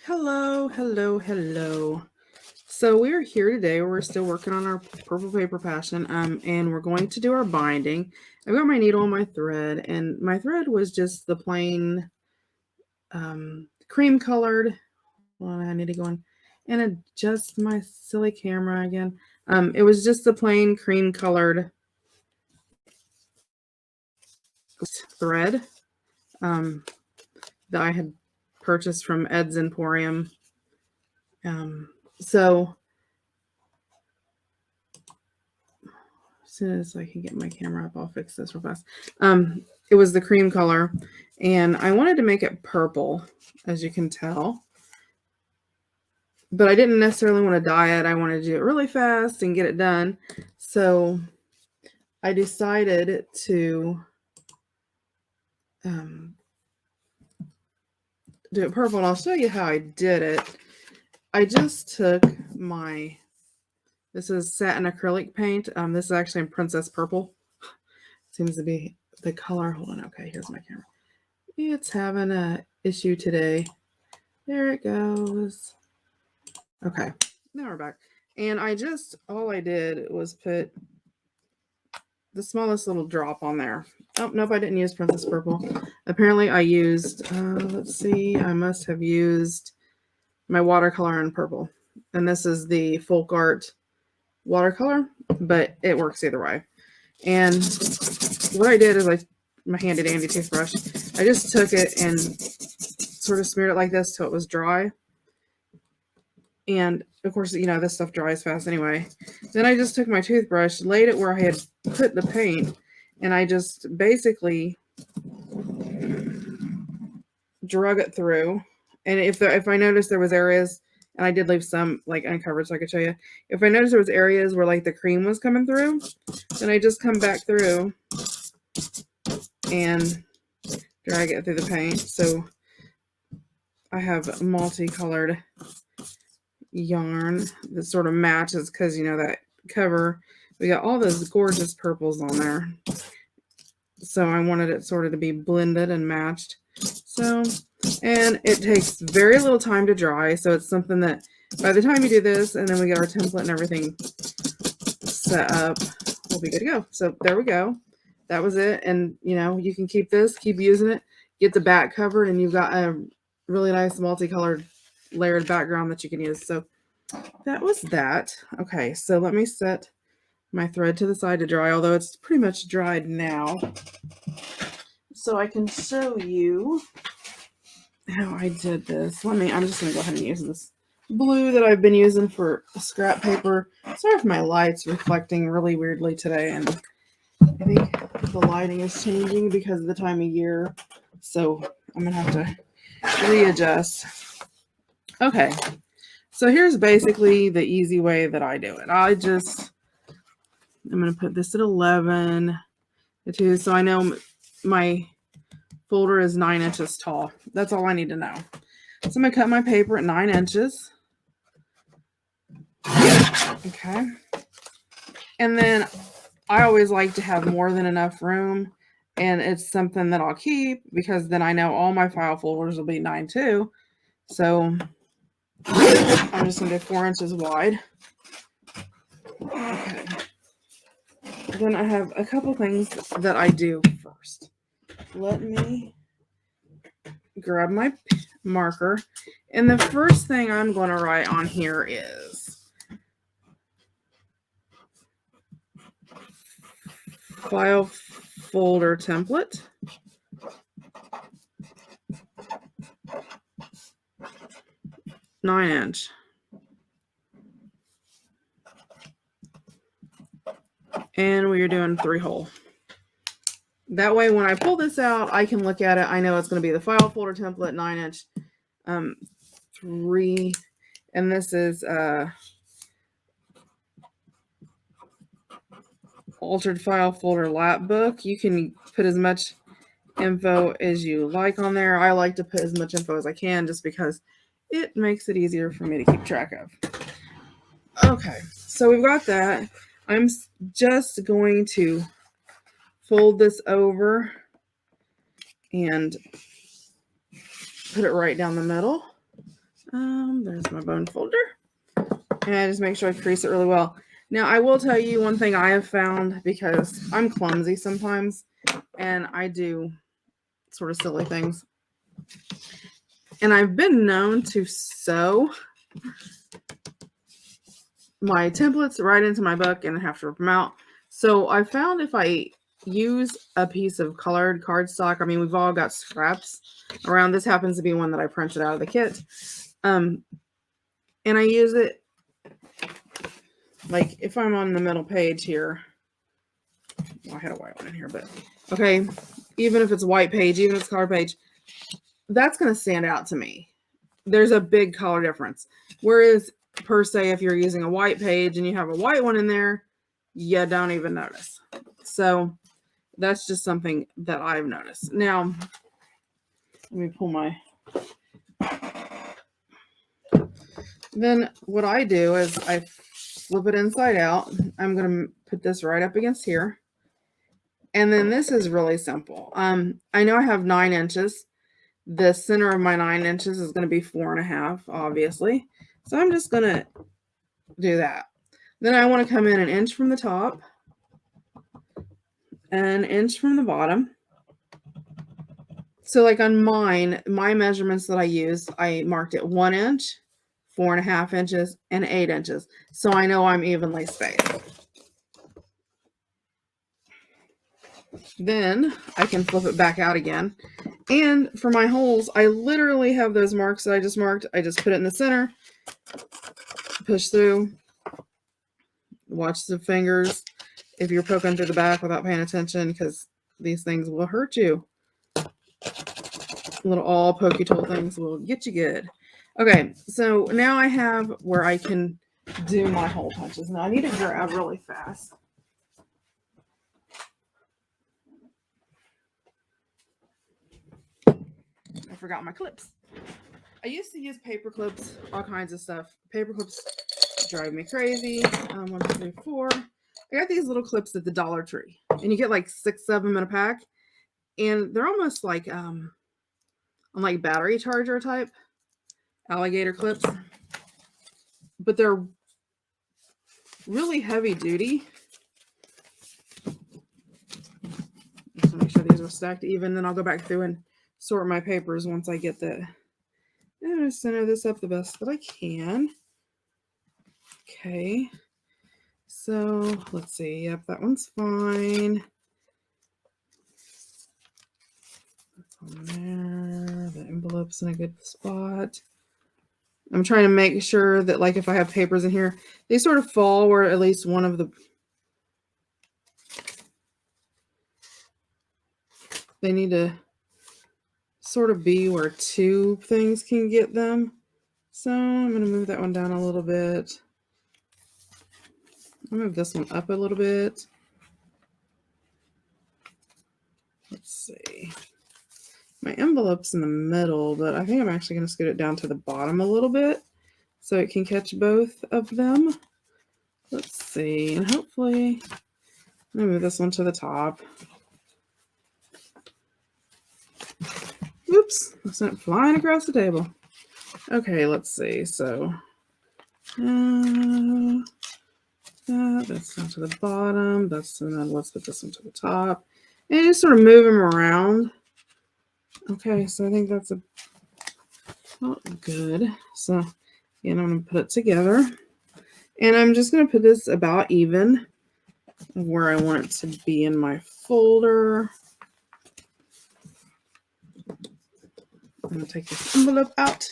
Hello. So we're here today. We're still working on our purple paper passion, and we're going to do our binding. I've got my needle and my thread, and my thread was just the plain cream colored. Hold on, I need to go in and adjust my silly camera again. It was just the plain cream colored thread that I had purchased from Ed's Emporium. So as soon as I can get my camera up, I'll fix this real fast. It was the cream color, and I wanted to make it purple, as you can tell. But I didn't necessarily want to dye it. I wanted to do it really fast and get it done. So I decided to do it purple, and I'll show you how I did it. I just took this is satin acrylic paint. This is actually in Princess Purple. Seems to be the color. Hold on. Okay, here's my camera. It's having a issue today. There it goes. Okay, now we're back. And all I did was put the smallest little drop on there. Oh, nope, I didn't use Princess Purple. Apparently I used, let's see, I must have used my watercolor in purple. And this is the Folk Art watercolor, but it works either way. And what I did is my handy dandy toothbrush, I just took it and sort of smeared it like this till it was dry. And of course, this stuff dries fast anyway. Then I just took my toothbrush, laid it where I had put the paint, and I just basically drug it through. And if I noticed there was areas, and I did leave some like uncovered so I could show you. If I noticed there was areas where like the cream was coming through, then I just come back through and drag it through the paint. So I have multicolored yarn that sort of matches because that cover, we got all those gorgeous purples on there. So I wanted it sort of to be blended and matched. So, and it takes very little time to dry. So it's something that by the time you do this and then we get our template and everything set up, we'll be good to go. So there we go. That was it. And you can keep this, keep using it, get the back covered, and you've got a really nice multicolored layered background that you can use. So that was that. Okay, so let me set my thread to the side to dry, although it's pretty much dried now. So I can show you how I did this. I'm just going to go ahead and use this blue that I've been using for scrap paper. Sorry if my light's reflecting really weirdly today, and I think the lighting is changing because of the time of year. So I'm going to have to readjust. Okay, so here's basically the easy way that I do it. I'm going to put this at 11, so I know my folder is 9 inches tall. That's all I need to know. So I'm going to cut my paper at 9 inches. Okay. And then I always like to have more than enough room, and it's something that I'll keep because then I know all my file folders will be 9 too. So I'm just going to do 4 inches wide. Okay. Then I have a couple things that I do first. Let me grab my marker. And the first thing I'm going to write on here is file folder template. Nine inch. And we are doing 3 hole. That way, when I pull this out, I can look at it. I know it's going to be the file folder template, 9 inch, 3, and this is altered file folder lap book. You can put as much info as you like on there. I like to put as much info as I can just because it makes it easier for me to keep track of. Okay, so we've got that. I'm just going to fold this over and put it right down the middle. There's my bone folder. And I just make sure I crease it really well. Now, I will tell you one thing I have found, because I'm clumsy sometimes and I do sort of silly things. And I've been known to sew my templates right into my book and have to rip them out. So I found if I use a piece of colored cardstock, I mean, we've all got scraps around. This happens to be one that I printed out of the kit. And I use it, like if I'm on the middle page here, well, I had a white one in here, but okay, even if it's a white page, even if it's a colored page, that's going to stand out to me. There's a big color difference. Whereas, per se, if you're using a white page and you have a white one in there, you don't even notice. So that's just something that I've noticed. Now, let me pull my... Then what I do is I flip it inside out. I'm going to put this right up against here. And then this is really simple. I know I have 9 inches. The center of my 9 inches is going to be 4.5, obviously. So I'm just going to do that. Then I want to come in 1 inch from the top, and 1 inch from the bottom. So like on mine, my measurements that I used, I marked it 1 inch, 4.5 inches, and 8 inches. So I know I'm evenly spaced. Then I can flip it back out again. And for my holes, I literally have those marks that I just marked. I just put it in the center, push through, watch the fingers if you're poking through the back without paying attention, because these things will hurt you. Little all pokey tool things will get you good. Okay, so now I have where I can do my hole punches. Now I need to grab really fast. I forgot my clips. I used to use paper clips, all kinds of stuff. Paper clips drive me crazy. 1, 2, 3, 4. I got these little clips at the Dollar Tree, and you get like 6, 7 in a pack, and they're almost like on like battery charger type alligator clips, but they're really heavy duty. Just make sure these are stacked even. Then I'll go back through and sort my papers once I get the. I'm going to center this up the best that I can. Okay. So let's see. Yep, that one's fine. That's on there. The envelope's in a good spot. I'm trying to make sure that, like, if I have papers in here, they sort of fall where at least one of the... They need to sort of be where 2 things can get them. So I'm going to move that one down a little bit. I'll move this one up a little bit. Let's see. My envelope's in the middle, but I think I'm actually going to scoot it down to the bottom a little bit so it can catch both of them. Let's see. And hopefully, I'm going to move this one to the top. Oops, I sent it flying across the table. Okay, let's see. So, that's down to the bottom. And then let's put this one to the top. And just sort of move them around. Okay, so I think that's good. So, again, I'm going to put it together. And I'm just going to put this about even of where I want it to be in my folder. I'm going to take this envelope out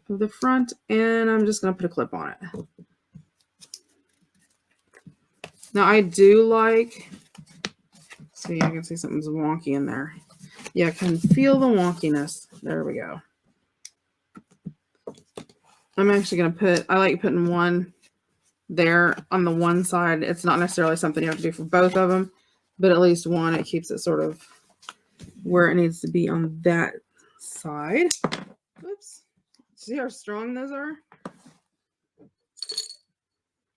of the front, and I'm just going to put a clip on it. Now, I do like, see, I can see something's wonky in there. Yeah, I can feel the wonkiness. There we go. I'm actually going to put, I like putting one there on the one side. It's not necessarily something you have to do for both of them, but at least one, it keeps it sort of where it needs to be on that side. Oops. See how strong those are?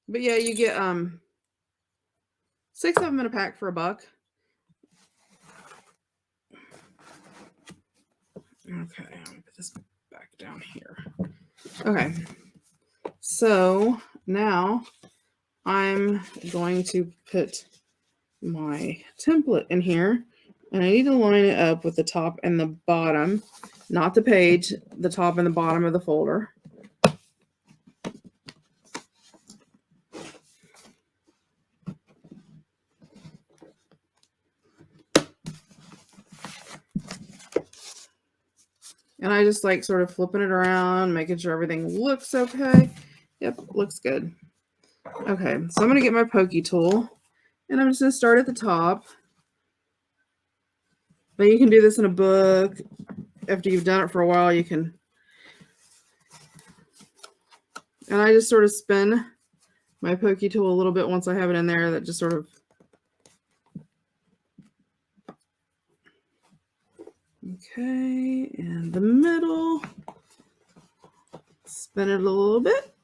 But yeah, you get 6 of them in a pack for $1. Okay, I'm gonna put this back down here. Okay, so now I'm going to put my template in here, and I need to line it up with the top and the bottom, not the page, the top and the bottom of the folder. And I just like sort of flipping it around, making sure everything looks okay. Yep, looks good. Okay, so I'm going to get my pokey tool, and I'm just going to start at the top. But you can do this in a book. After you've done it for a while, you can. And I just sort of spin my pokey tool a little bit once I have it in there. That just sort of. Okay, and the middle. Spin it a little bit.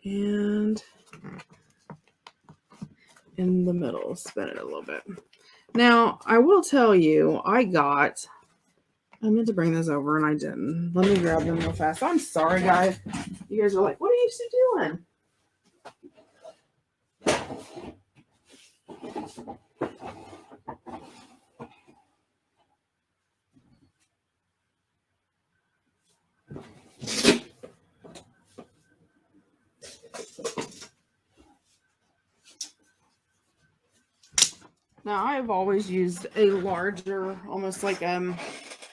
And in the middle, spin it a little bit. Now, I will tell you, I meant to bring this over and I didn't. Let me grab them real fast. I'm sorry, guys. You guys are like, what are you doing? Now, I've always used a larger, almost like, I don't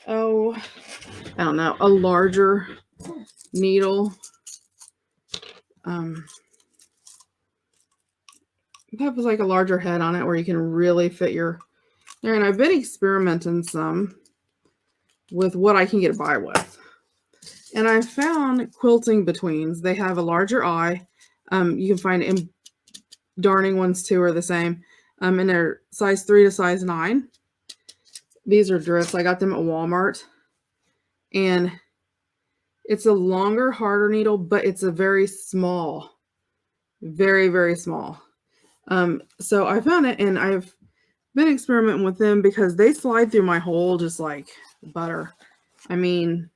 know, a larger needle. That was like a larger head on it where you can really fit your there. And I've been experimenting some with what I can get by with. And I found quilting betweens. They have a larger eye. You can find in darning ones too are the same. And they're size 3 to size 9. These are drifts. I got them at Walmart. And it's a longer, harder needle, but it's a very small, very, very small. So I found it, and I've been experimenting with them because they slide through my hole just like butter. I mean,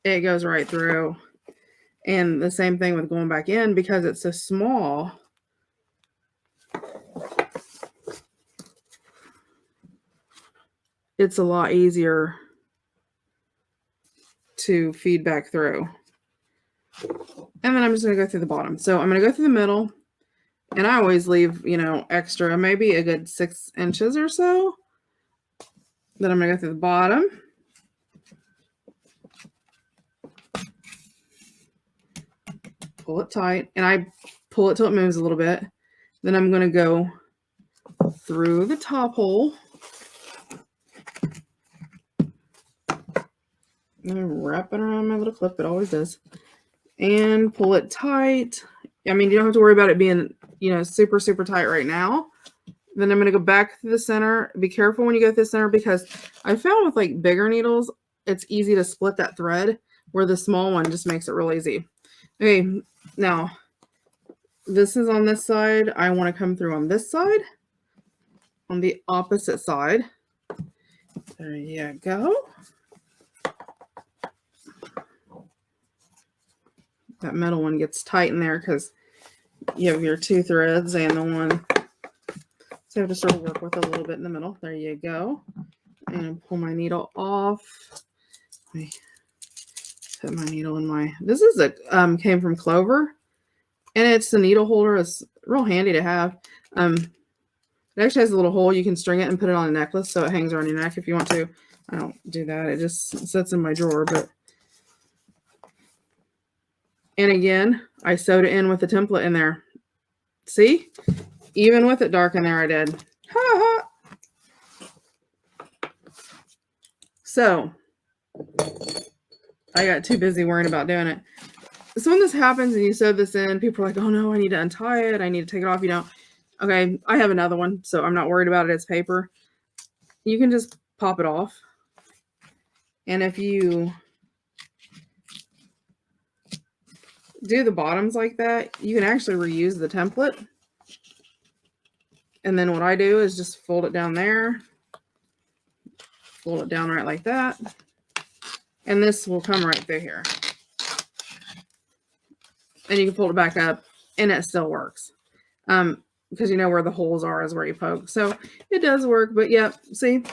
it goes right through. And the same thing with going back in because it's so small. It's a lot easier to feed back through. And then I'm just going to go through the bottom. So I'm going to go through the middle. And I always leave, extra, maybe a good 6 inches or so. Then I'm going to go through the bottom. Pull it tight. And I pull it till it moves a little bit. Then I'm going to go through the top hole. And wrap it around my little clip. It always does. And pull it tight. I mean, you don't have to worry about it being, super, super tight right now. Then I'm going to go back to the center. Be careful when you go to the center because I found with like bigger needles, it's easy to split that thread where the small one just makes it real easy. Okay, now this is on this side. I want to come through on this side, on the opposite side. There you go. That middle one gets tight in there because you have your 2 threads and the one. So I have to sort of work with a little bit in the middle. There you go. And pull my needle off. Let me put my needle in my. This is came from Clover, and it's the needle holder. It's real handy to have. It actually has a little hole. You can string it and put it on a necklace, so it hangs around your neck if you want to. I don't do that. It just sits in my drawer. And again, I sewed it in with the template in there. See? Even with it dark in there, I did. Ha ha! So, I got too busy worrying about doing it. So when this happens and you sew this in, people are like, oh no, I need to untie it. I need to take it off. Okay, I have another one, so I'm not worried about it. It's paper. You can just pop it off. And if you do the bottoms like that, you can actually reuse the template. And then what I do is just fold it down there. Fold it down right like that. And this will come right through here. And you can fold it back up and it still works. Because you know where the holes are is where you poke. So it does work, but yeah, see,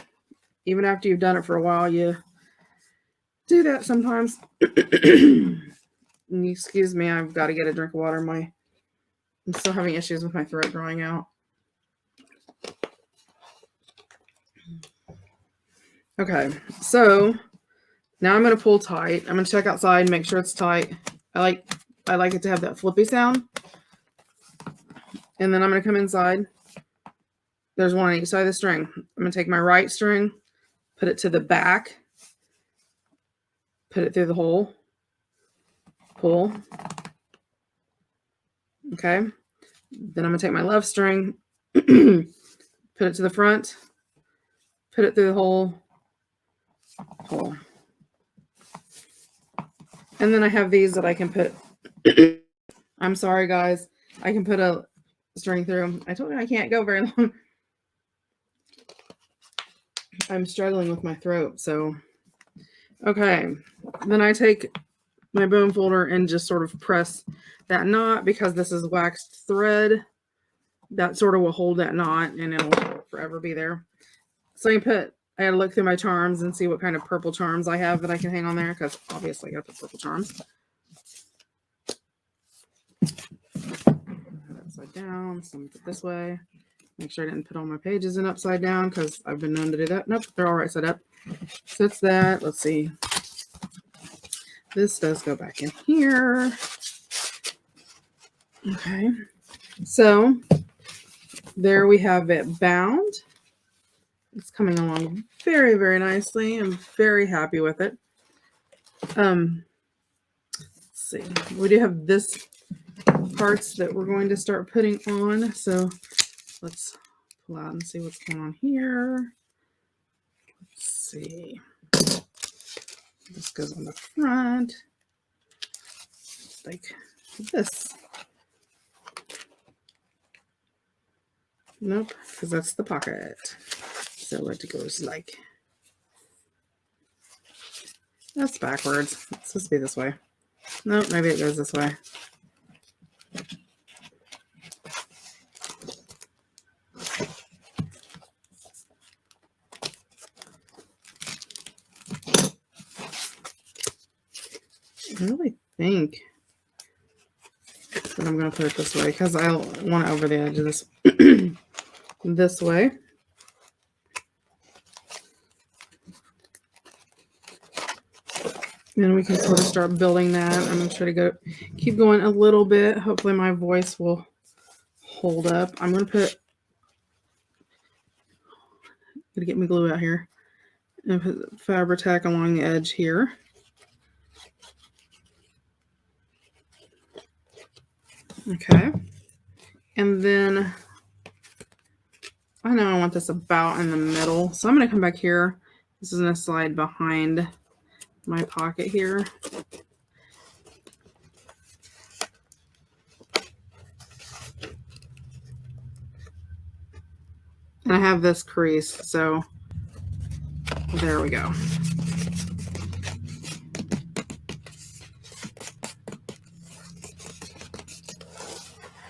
even after you've done it for a while, you do that sometimes. Excuse me, I've got to get a drink of water. I'm still having issues with my throat drying out. Okay, so now I'm going to pull tight. I'm going to check outside, make sure it's tight. I like it to have that flippy sound. And then I'm going to come inside. There's one on each side of the string. I'm going to take my right string, put it to the back, put it through the hole, pull. Okay. Then I'm going to take my left string, put it to the front, put it through the hole, pull. And then I have these that I can put, I'm sorry guys, I can put a string through. I told you I can't go very long. I'm struggling with my throat, so. Okay, then I take my bone folder and just sort of press that knot because this is waxed thread. That sort of will hold that knot and it'll forever be there. So I gotta look through my charms and see what kind of purple charms I have that I can hang on there because obviously I gotta put purple charms. Upside down, some put this way. Make sure I didn't put all my pages in upside down because I've been known to do that. Nope, they're all right side up. So it's that. Let's see. This does go back in here. Okay. So there we have it bound. It's coming along very, very nicely. I'm very happy with it. Let's see. We do have this parts that we're going to start putting on. So let's pull out and see what's going on here. Let's see. This goes on the front. Like this. Nope, because that's the pocket. So it goes like, that's backwards. It's supposed to be this way. Nope, maybe it goes this way. I really think that I'm going to put it this way because I want it over the edge of this this way. And we can sort of start building that. I'm going to try to keep going a little bit. Hopefully my voice will hold up. I'm going to get my glue out here and put Fabri-Tac along the edge here. Okay. And then I know I want this about in the middle. So I'm going to come back here. This is going to slide behind my pocket here. And I have this crease, so there we go.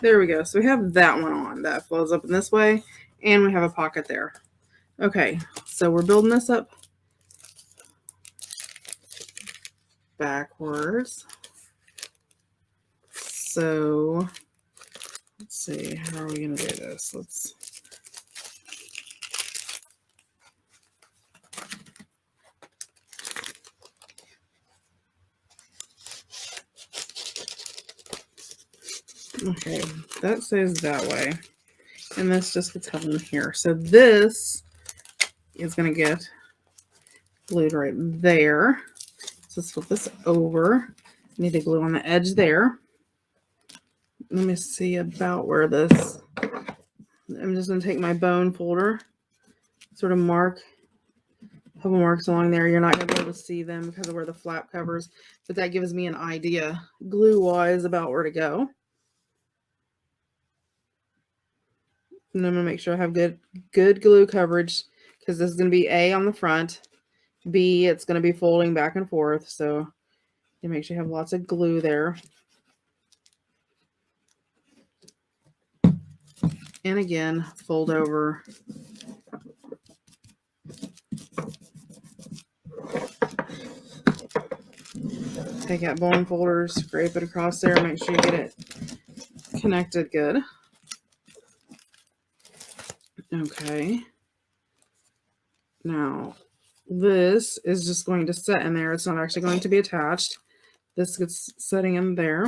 There we go. So we have that one on. That flows up in this way, and we have a pocket there. Okay, so we're building this up backwards. So let's see, how are we going to do this? Okay, that says that way. And this just gets held in here. So this is going to get glued right there. So let's flip this over. Need to glue on the edge there. Let me see about where this. I'm just going to take my bone folder, sort of mark a couple marks along there. You're not going to be able to see them because of where the flap covers, but that gives me an idea glue-wise about where to go. And I'm going to make sure I have good glue coverage because this is going to be A on the front, B, it's going to be folding back and forth, so you make sure you have lots of glue there. And again, fold over. Take out bone folders, scrape it across there, make sure you get it connected good. Okay. Now, this is just going to set in there. It's not actually going to be attached. This gets setting in there.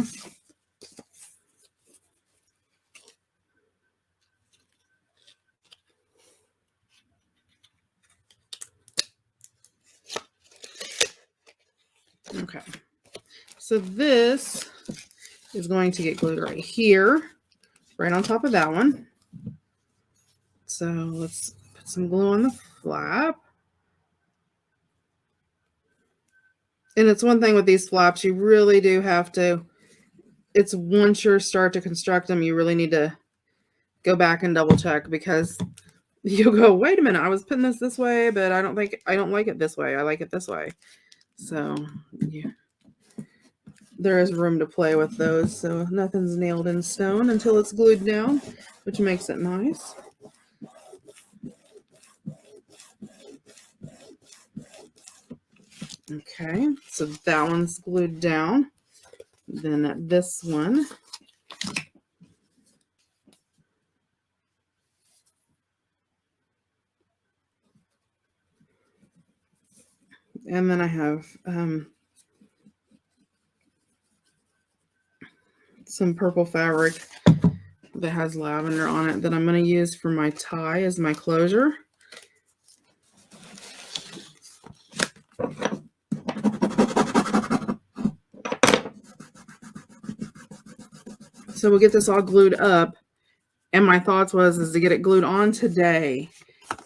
Okay. So this is going to get glued right here, right on top of that one. So let's put some glue on the flap. And it's one thing with these flaps, you really do have to, it's once you start to construct them, you really need to go back and double check, because you'll go, wait a minute, I was putting this way, but I don't like it this way. I like it this way. So yeah, there is room to play with those. So nothing's nailed in stone until it's glued down, which makes it nice. Okay, so that one's glued down. Then this one. And then I have some purple fabric that has lavender on it that I'm going to use for my tie as my closure. So we'll get this all glued up, and my thoughts was to get it glued on today,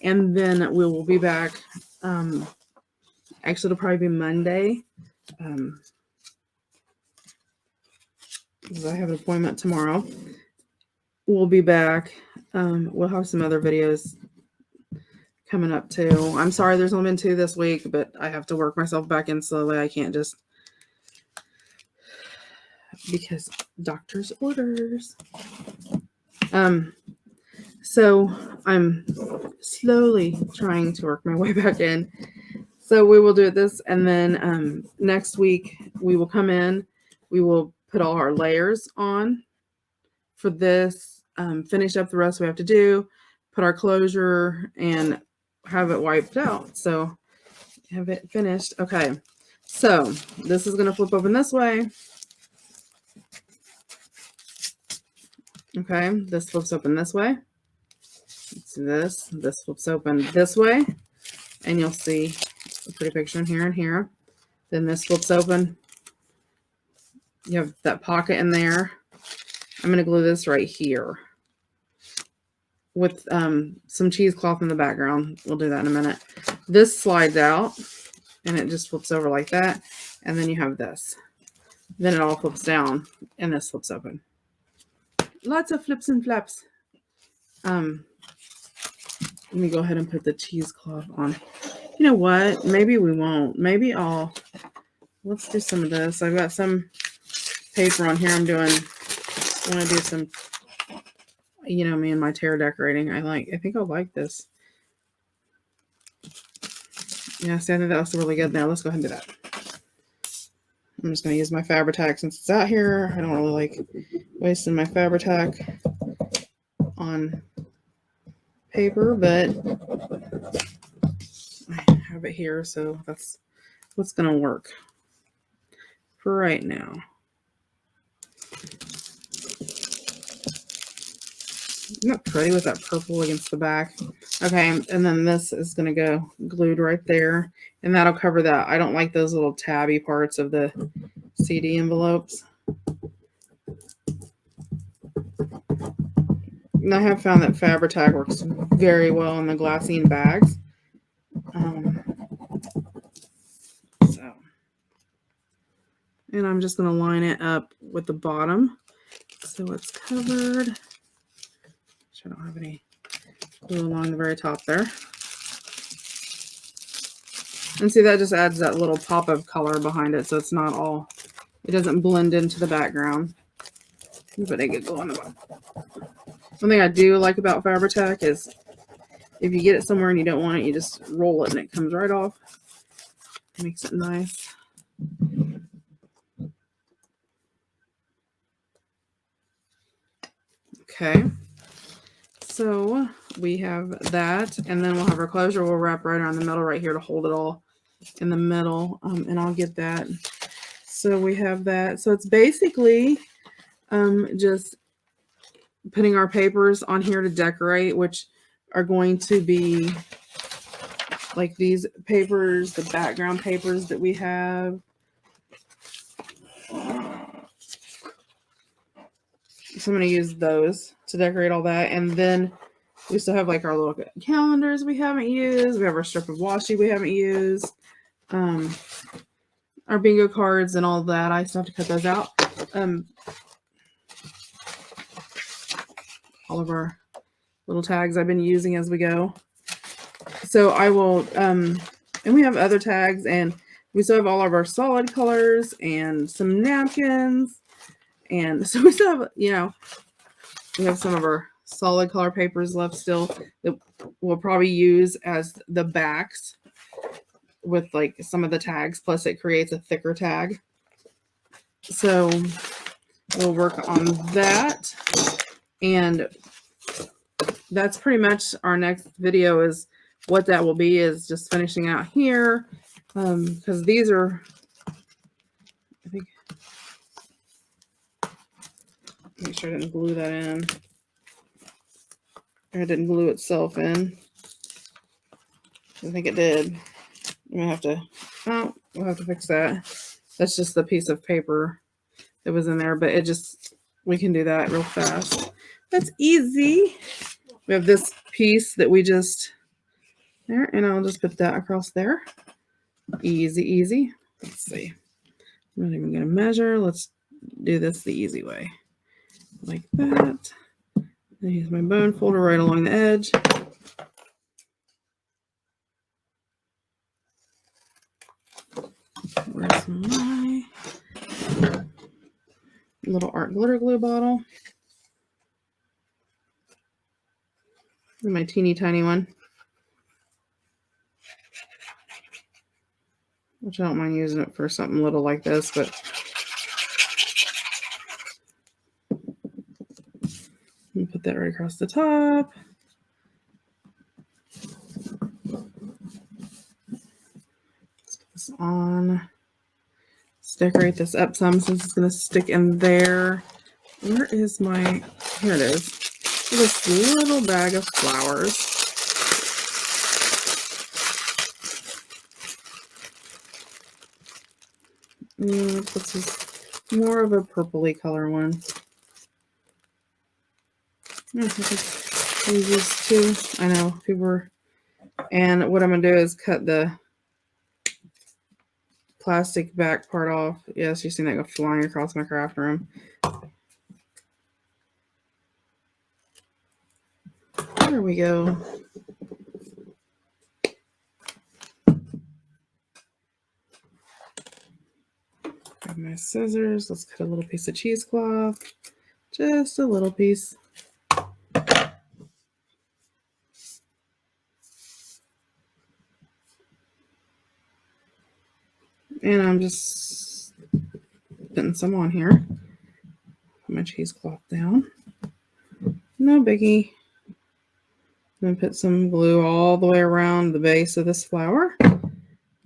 and then we will be back. Actually, it'll probably be Monday. Because I have an appointment tomorrow. We'll be back. We'll have some other videos coming up too. I'm sorry there's only been 2 this week, but I have to work myself back in slowly. I can't just, because doctor's orders. So I'm slowly trying to work my way back in. So we will do this, and then next week we will come in. We will put all our layers on for this, finish up the rest we have to do, put our closure, and have it wiped out. So have it finished. Okay, so this is going to flip open this way. Okay, this flips open this way. Let's see this. This flips open this way, and you'll see a pretty picture in here and here. Then this flips open. You have that pocket in there. I'm going to glue this right here with some cheesecloth in the background. We'll do that in a minute. This slides out, and it just flips over like that. And then you have this. Then it all flips down, and this flips open. Lots of flips and flaps. Let me go ahead and put the cheesecloth on. You know what? Maybe we won't. Maybe let's do some of this. I've got some paper on here. I want to do some, me and my tear decorating. I think I'll like this. Yeah, see, I think that looks really good there. Let's go ahead and do that. I'm just going to use my Fabri-Tac since it's out here. I don't really like wasting my Fabri-Tac on paper, but I have it here, so that's what's going to work for right now. Isn't that pretty with that purple against the back? Okay, and then this is going to go glued right there, and that'll cover that. I don't like those little tabby parts of the CD envelopes. And I have found that Fabri-Tac works very well in the glassine bags. And I'm just going to line it up with the bottom so it's covered. I don't have any glue along the very top there. And see, that just adds that little pop of color behind it, so it's not all, it doesn't blend into the background. But I get going about. One thing I do like about Fabri-Tac is if you get it somewhere and you don't want it, you just roll it and it comes right off. Makes it nice. Okay. So we have that, and then we'll have our closure. We'll wrap right around the middle right here to hold it all in the middle, and I'll get that. So we have that. So it's basically just putting our papers on here to decorate, which are going to be like these papers, the background papers that we have. So I'm going to use those to decorate all that. And then we still have like our little calendars we haven't used. We have our strip of washi we haven't used. Our bingo cards and all that. I still have to cut those out. All of our little tags I've been using as we go. So I will, and we have other tags, and we still have all of our solid colors and some napkins. And so we still have, you know, we have some of our solid color papers left still that we'll probably use as the backs with like some of the tags. Plus it creates a thicker tag. So we'll work on that. And that's pretty much our next video is what that will be, is just finishing out here. Because these are, I think, make sure I didn't glue that in. Or it didn't glue itself in. I think it did. I'm gonna have to, oh, we'll have to fix that. That's just the piece of paper that was in there, but it just, we can do that real fast. That's easy. We have this piece that we just, there, and I'll just put that across there. Easy, easy. Let's see. I'm not even gonna measure. Let's do this the easy way. Like that. I use my bone folder right along the edge. Where's my little art glitter glue bottle? My teeny tiny one. Which I don't mind using it for something little like this, but put that right across the top. Let's put this on. Let's decorate this up some since it's going to stick in there. Where is my, here it is. This little bag of flowers. This is more of a purpley color one. These two, I know people were, and what I'm going to do is cut the plastic back part off. Yes, you've seen that go flying across my craft room. There we go. Grab my scissors. Let's cut a little piece of cheesecloth. Just a little piece. And I'm just putting some on here. Put my cheesecloth down. No biggie. I'm going to put some glue all the way around the base of this flower.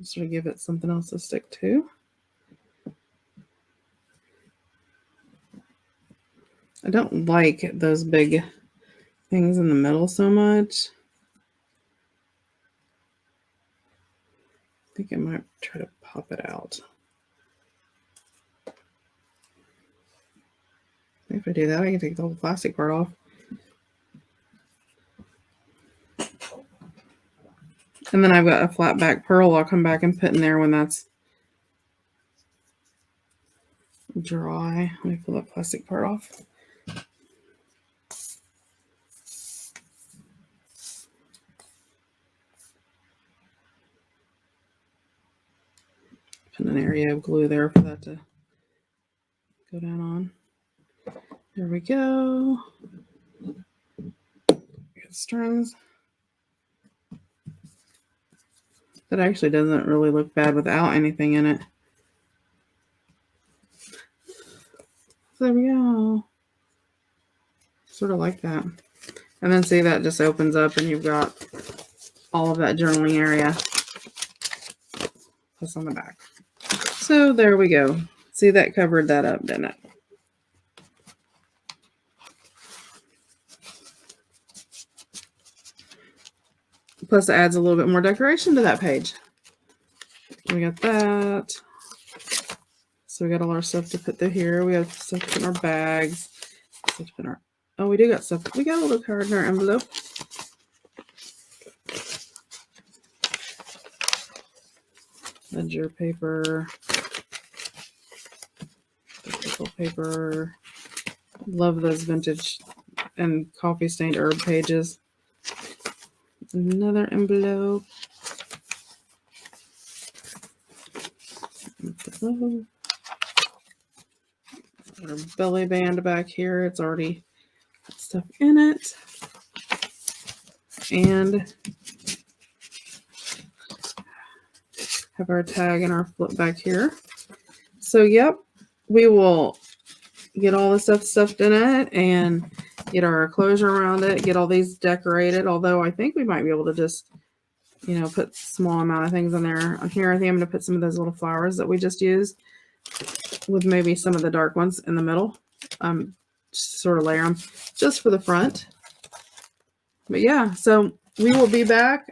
Just to give it something else to stick to. I don't like those big things in the middle so much. I think I might try to pop it out. If I do that, I can take the whole plastic part off. And then I've got a flat back pearl I'll come back and put in there when that's dry. Let me pull that plastic part off. Put an area of glue there for that to go down on. There we go. Get strings. That actually doesn't really look bad without anything in it. So there we go. Sort of like that. And then see, that just opens up and you've got all of that journaling area plus on the back. So there we go. See, that covered that up, didn't it? Plus it adds a little bit more decoration to that page. We got that. So we got all our stuff to put through here. We have stuff to put in our bags. Stuff to put in our, oh, we do got stuff. We got a little card in our envelope. Ledger paper. Paper. Love those vintage and coffee stained herb pages. Another envelope. Our belly band back here. It's already got stuff in it. And have our tag and our flip back here. So, yep, we will get all the stuff stuffed in it and get our closure around it, get all these decorated, although I think we might be able to just, you know, put a small amount of things in there. Here, I think I'm going to put some of those little flowers that we just used with maybe some of the dark ones in the middle. Just sort of layer them just for the front. But yeah, so we will be back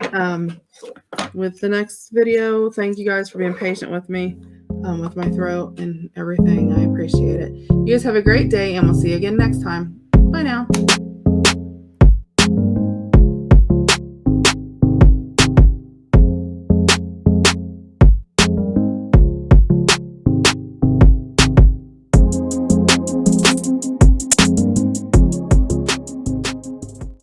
with the next video. Thank you guys for being patient with me with my throat and everything. I appreciate it. You guys have a great day, and we'll see you again next time. Bye now.